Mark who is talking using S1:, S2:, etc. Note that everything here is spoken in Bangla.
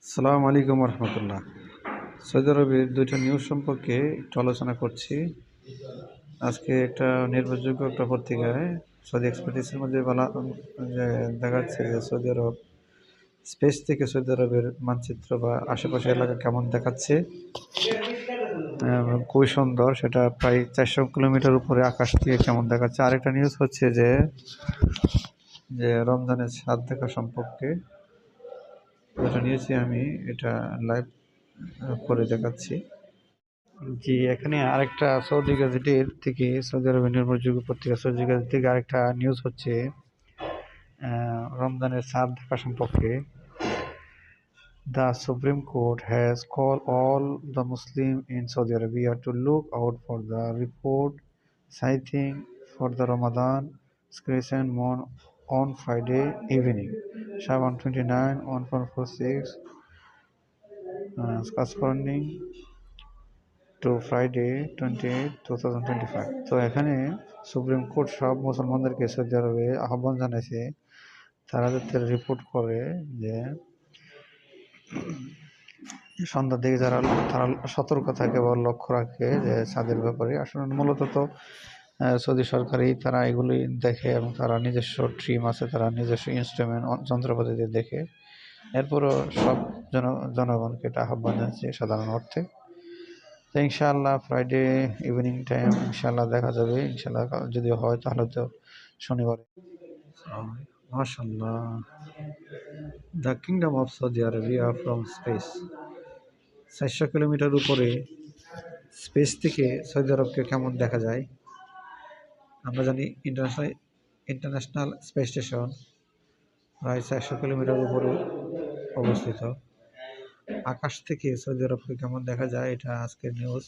S1: আসসালামু আলাইকুম রহমতুল্লাহ। সৌদি আরবের দুইটা নিউজ সম্পর্কে একটু আলোচনা করছি। আজকে একটা নির্ভরযোগ্য একটা পত্রিকায় সৌদি এক্সপ্রেসের মধ্যে বলা যে দেখাচ্ছে যে সৌদি আরব স্পেস থেকে সৌদি আরবের মানচিত্র বা আশেপাশে এলাকা কেমন দেখাচ্ছে। খুবই সুন্দর, সেটা প্রায় 400 কিলোমিটার উপরে আকাশ থেকে কেমন দেখাচ্ছে। আরেকটা নিউজ হচ্ছে যে যে রমজানের চাঁদ দেখা সম্পর্কে যেটা নিয়েছি আমি, এটা লাইভ করে দেখাচ্ছি। জি, এখানে আরেকটা সৌদি গ্যাজেটের থেকে, সৌদি আরবের নির্ভরযোগ্য পত্রিকা সৌদি গ্যাজেট থেকে আরেকটা নিউজ হচ্ছে রমজানের চাঁদ দেখা সম্পর্কে। The Supreme Court has called all the Muslims in Saudi Arabia to look out for the report citing for the Ramadan celebration on Friday evening, 7:29 1446, corresponding two Friday 28/2025। তো এখানে সুপ্রিম কোর্ট সব মুসলমানদেরকে সৌদি আরবে আহ্বান জানাইছে তারা যাতে রিপোর্ট করে যে সন্ধ্যার দিকে তারা সতর্ক থাকে বা লক্ষ্য রাখে যে চাঁদের ব্যাপারে। আসলে মূলত তো সৌদি সরকারই তারা এগুলি দেখে এবং তারা নিজস্ব ট্রিম আছে, তারা নিজস্ব ইনস্ট্রুমেন্ট যন্ত্রপাতি দিয়ে দেখে। এরপরও সব জনগণকে এটা আহ্বান জানাচ্ছে সাধারণ অর্থে। তো ইনশাআল্লাহ ফ্রাইডে ইভিনিং টাইম ইনশাআল্লাহ দেখা যাবে। ইনশাআল্লাহ যদি হয় তাহলে তো শনিবারে। মাশাআল্লাহ, the kingdom of Saudi Arabia from space. 400 kilometre উপরে স্পেস থেকে সৌদি আরবকে কেমন দেখা যায়। আমরা জানি ইন্টারন্যাশনাল স্পেস স্টেশন প্রায় 400 কিলোমিটার উপরে অবস্থিত। আকাশ থেকে সৌদি আরবকে কেমন দেখা যায়, এটা আজকের নিউজ।